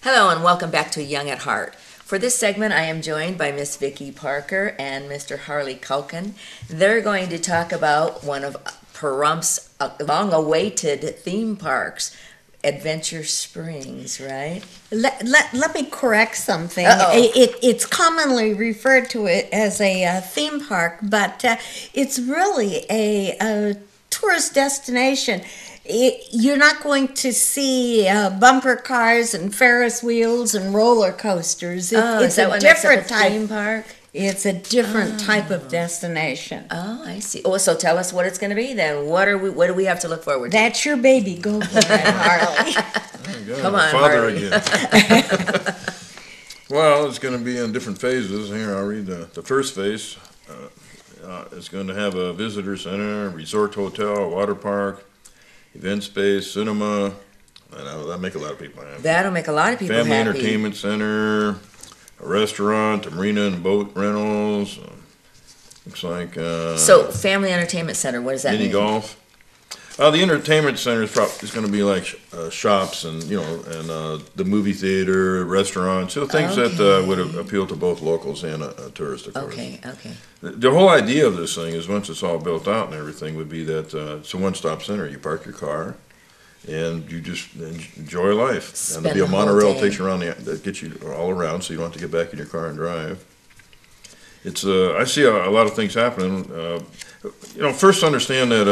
Hello and welcome back to Young at Heart. For this segment, I am joined by Miss Vicki Parker and Mr. Harley Culkin. They're going to talk about one of Pahrumph's long-awaited theme parks, Adventure Springs, right? Let me correct something. Uh-oh. It's commonly referred to it as a theme park, but it's really a tourist destination. You're not going to see bumper cars and Ferris wheels and roller coasters. It's a different theme park. It's a different type of destination. Oh, I see. Oh, so tell us what it's going to be then. What do we have to look forward to? That's your baby. Go for it, Harley. Oh, Come on, Father Harley. again. Well, it's going to be in different phases. Here, I'll read the first phase. It's going to have a visitor center, resort hotel, water park, event space, cinema. That'll make a lot of people happy. That'll make a lot of people Family happy. entertainment center, a restaurant, a marina and boat rentals. Looks like So, Family Entertainment Center, what does that mini mean? golf. The entertainment center is going to be like shops and the movie theater, restaurants, things that would appeal to both locals and tourists, of course. Okay. The whole idea of this thing is once it's all built out and everything would be that it's a one-stop center. You park your car and you just enjoy life. Spend and there'll be a the whole monorail day. takes you around that gets you all around, so you don't have to get back in your car and drive. It's I see a lot of things happening. First understand that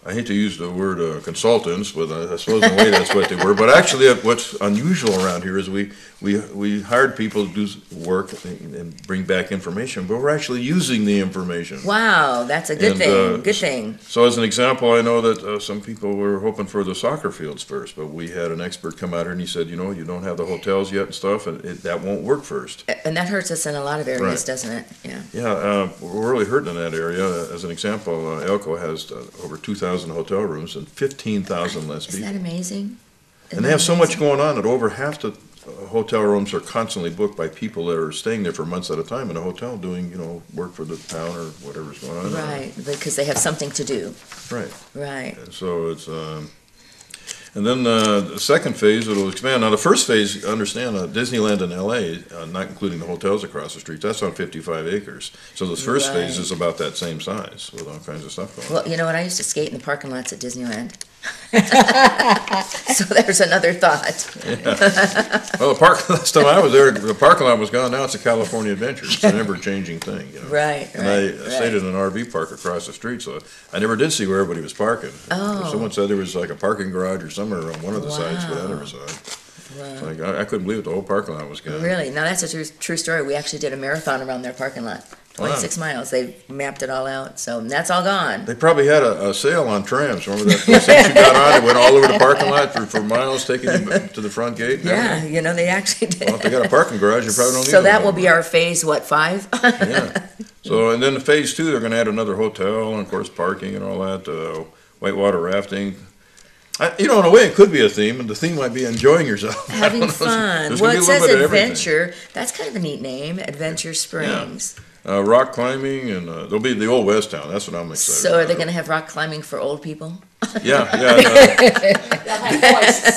I hate to use the word consultants, but I suppose in a way that's what they were. But actually, what's unusual around here is we hired people to do work and bring back information, but we're actually using the information. Wow, that's a good thing. Good thing. So as an example, I know that some people were hoping for the soccer fields first, but we had an expert come out here and he said, you don't have the hotels yet and stuff, and that won't work first. And that hurts us in a lot of areas, Right. doesn't it? Yeah. Yeah, we're really hurting in that area. As an example, Elko has over 2,000 hotel rooms and 15,000 less Isn't people. that amazing? Isn't And they that have so much amazing? going on that over half the hotel rooms are constantly booked by people that are staying there for months at a time in a hotel doing, work for the town or whatever's going on. Right, because they have something to do. Right. Right. And so it's, and then the second phase, it'll expand. Now, the first phase, understand, Disneyland in LA, not including the hotels across the street, that's on 55 acres. So this first phase Right. is about that same size with all kinds of stuff going on. Well, you know what? I used to skate in the parking lots at Disneyland. So there's another thought. Well, last time I was there, the parking lot was gone. Now it's a California Adventure. It's a never-changing thing. Right. And I stayed in an RV park across the street, so I never did see where everybody was parking. Oh. Someone said there was like a parking garage or somewhere on one of the sides, but I never saw it. Wow. It's like, I couldn't believe it. The whole parking lot was gone. Really? Now that's a true story. We actually did a marathon around their parking lot. 26 miles. They mapped it all out. So that's all gone. They probably had a sale on trams. Remember that place that you got on? It went all over the parking lot for miles, taking you to the front gate. and Yeah, everything. they actually did. Well, if they got a parking garage, you probably don't need So one that will anymore. be our phase, 5? Yeah. So, and then phase 2, they're going to add another hotel and, of course, parking and all that, whitewater rafting. In a way, it could be a theme, and the theme might be enjoying yourself. I Having don't know. fun. There's Well, gonna it be a little says bit of everything. adventure. That's kind of a neat name, Adventure Springs. Rock climbing, and there'll be the old West Town. That's what I'm excited So are about. they going to have rock climbing for old people? Yeah.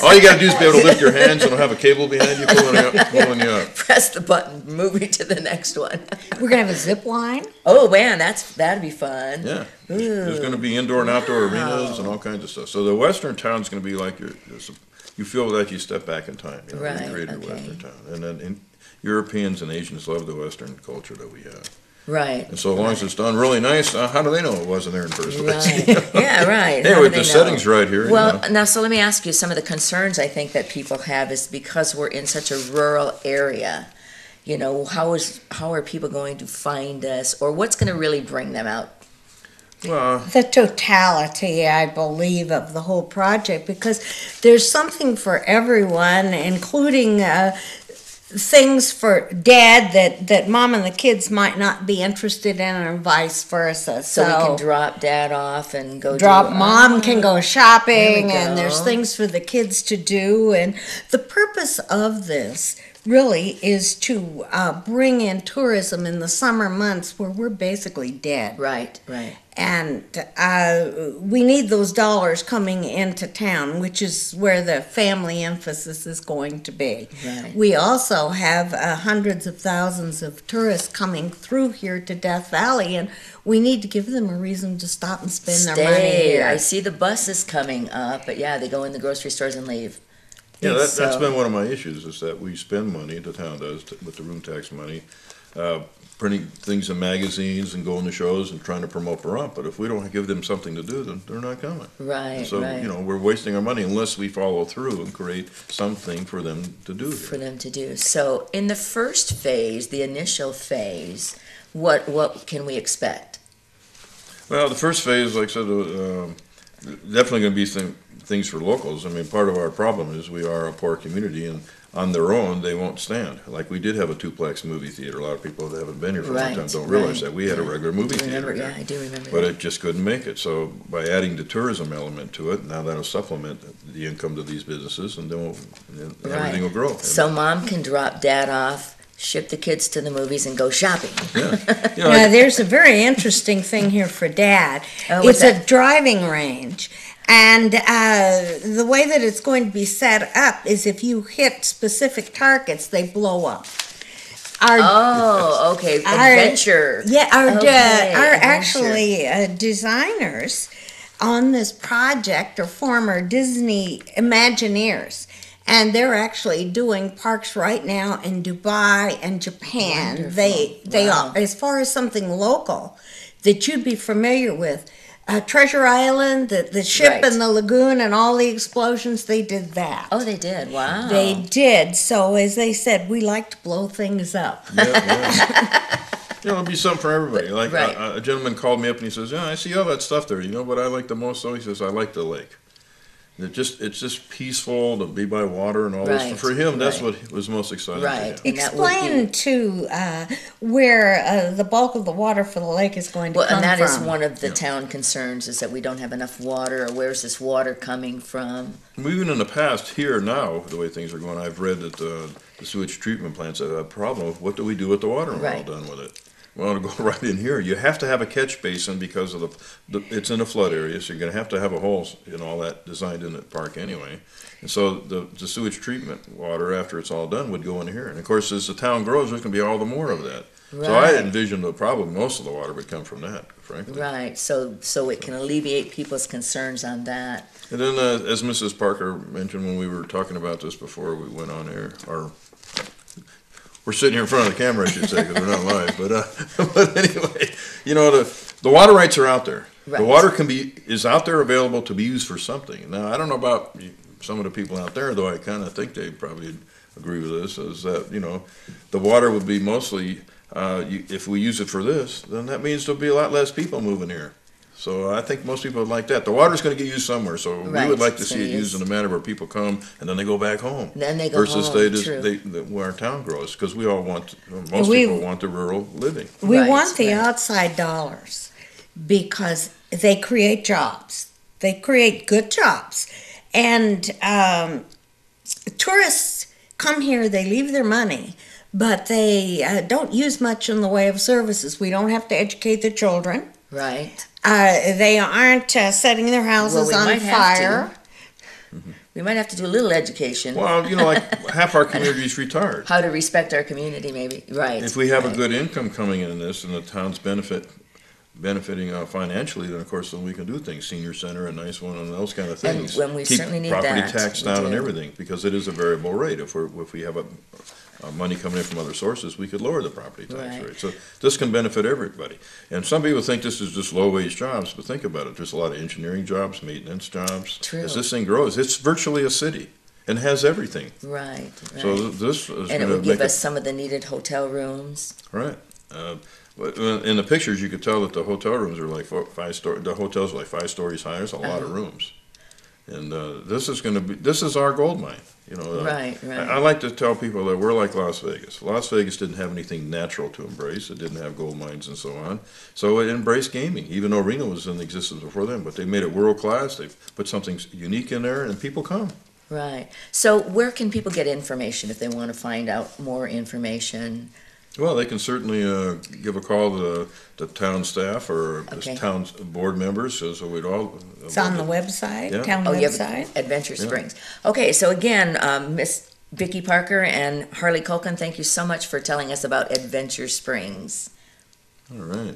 All you got to do is be able to lift your hands, and it'll have a cable behind you pulling you up. Press the button, moving to the next one. We're going to have a zip line. Oh man, that'd be fun. Yeah. There's going to be indoor and outdoor arenas and all kinds of stuff. So the Western town's going to be like you feel that you step back in time. Right, You created okay. a Western town. And then Europeans and Asians love the Western culture that we have. Right. And so long as it's done really nice, how do they know it wasn't there in the first place? Right. Yeah, right. How Anyway, do the they setting's know? right here. Well, now, so let me ask you, some of the concerns I think that people have is because we're in such a rural area, how are people going to find us, or what's going to really bring them out? Well, The totality, I believe, of the whole project, because there's something for everyone, including things for dad that mom and the kids might not be interested in, and vice versa. So we can drop dad off and go Mom can go shopping, There we and there's go. things for the kids to do. And the purpose of this really is to bring in tourism in the summer months where we're basically dead. Right, right. And we need those dollars coming into town, which is where the family emphasis is going to be. Right. We also have hundreds of thousands of tourists coming through here to Death Valley, and we need to give them a reason to stop and spend their money Stay. here. I see the buses coming up, but yeah, they go in the grocery stores and leave. Yeah, that's So- been one of my issues, is that we spend money, the town does, with the room tax money, printing things in magazines and going to shows and trying to promote Pahrump, but if we don't give them something to do, then they're not coming. Right, And so, right. you know, we're wasting our money unless we follow through and create something for them to do For here. them to do. So in the first phase, the initial phase, what can we expect? Well, the first phase, like I said, definitely gonna be things for locals. I mean, part of our problem is we are a poor community, and on their own, they won't stand. Like, we did have a duplex movie theater. A lot of people that haven't been here for a long time Right, don't realize right. that. We had a regular movie Do you theater remember? here. Yeah, I do remember But that. it just couldn't make it. So by adding the tourism element to it, now that'll supplement the income to these businesses, and then everything will grow. So mom can drop dad off, ship the kids to the movies, and go shopping. Yeah. You know, Now, there's a very interesting thing here for Dad. Oh, what's It's a that? driving range. And the way that it's going to be set up is if you hit specific targets, they blow up. Our, Oh, okay. Our- Adventure. yeah, our Okay, our adventure. actually designers on this project are former Disney Imagineers. And they're actually doing parks right now in Dubai and Japan. Wonderful. They Wow. are, as far as something local that you'd be familiar with. Treasure Island, the ship Right. in the lagoon and all the explosions, they did that. Oh, they did. Wow. They did. So, as they said, we like to blow things up. yeah. You know, it'll be something for everybody. Like, Right. a gentleman called me up and he says, "Yeah, I see all that stuff there. You know what I like the most, though?" He says, "I like the lake. It's just peaceful to be by water and all Right, this." For him, that's right. what was most exciting. Right. To him. And that would Explain be- to where the bulk of the water for the lake is going to Well, come and that from. is one of the town concerns, is that we don't have enough water, or where's this water coming from? Even in the past, here now, the way things are going, I've read that the sewage treatment plants have a problem with what do we do with the water when we're all Right. done with it. Well, to go right in here, you have to have a catch basin because of it's in a flood area, so you're gonna have to have a hole and all that designed in the park anyway. And so the sewage treatment water, after it's all done, would go in here. And of course, as the town grows, there's gonna be all the more of that. So I Right. envisioned the problem, most of the water would come from that, frankly. Right, so it can alleviate people's concerns on that. And then, as Mrs. Parker mentioned when we were talking about this before we went on air, or we're sitting here in front of the camera, I should say, because we're not live. But anyway, you know, the water rights are out there. Right. The water is out there available to be used for something. Now, I don't know about some of the people out there, though I kind of think they probably agree with this, is that, you know, the water would be mostly, if we use it for this, then that means there'll be a lot less people moving here. So I think most people would like that. The water's gonna get used somewhere, so we Right, would like to it's see gonna it used in a manner where people come and then they go back home. Then they go Versus home, they just, true. where our town grows, because we all want, most We- people want the rural living. We Right, want the right. outside dollars because they create jobs. They create good jobs. And tourists come here, they leave their money, but they don't use much in the way of services. We don't have to educate the children. Right. They aren't setting their houses we on might have fire. We might have to do a little education. Well, you know, like half our community's retired. How to respect our community, maybe. Right. If we have a right. good income coming in this and the town's benefiting financially, then of course then we can do things, senior center, a nice one, and those kind of And things. when we certainly need that, Keep property tax we down and do. everything, because it is a variable rate. If we have money coming in from other sources, we could lower the property tax Right. rate. So this can benefit everybody. And some people think this is just low-wage jobs, but think about it. There's a lot of engineering jobs, maintenance jobs. True. As this thing grows, it's virtually a city and has everything. Right, right. So this is And it going to would give make us some of the needed hotel rooms. Right. But in the pictures, you could tell that the hotel rooms are like the hotels are like 5 stories high. There's a lot of rooms. And this is our gold mine. You know, Right, right. I like to tell people that we're like Las Vegas. Las Vegas didn't have anything natural to embrace. It didn't have gold mines and so on. So it embraced gaming, even though Reno was in existence before them. But they made it world class. They put something unique in there, and people come. Right. So where can people get information if they want to find out more information? Well, they can certainly give a call to the town staff or Okay. the town board members, so we'd all. It's on the website, Yeah. town Oh, you have website. Adventure Yeah. Springs. Okay, so again, Miss Vicki Parker and Harley Culkin, thank you so much for telling us about Adventure Springs. All right.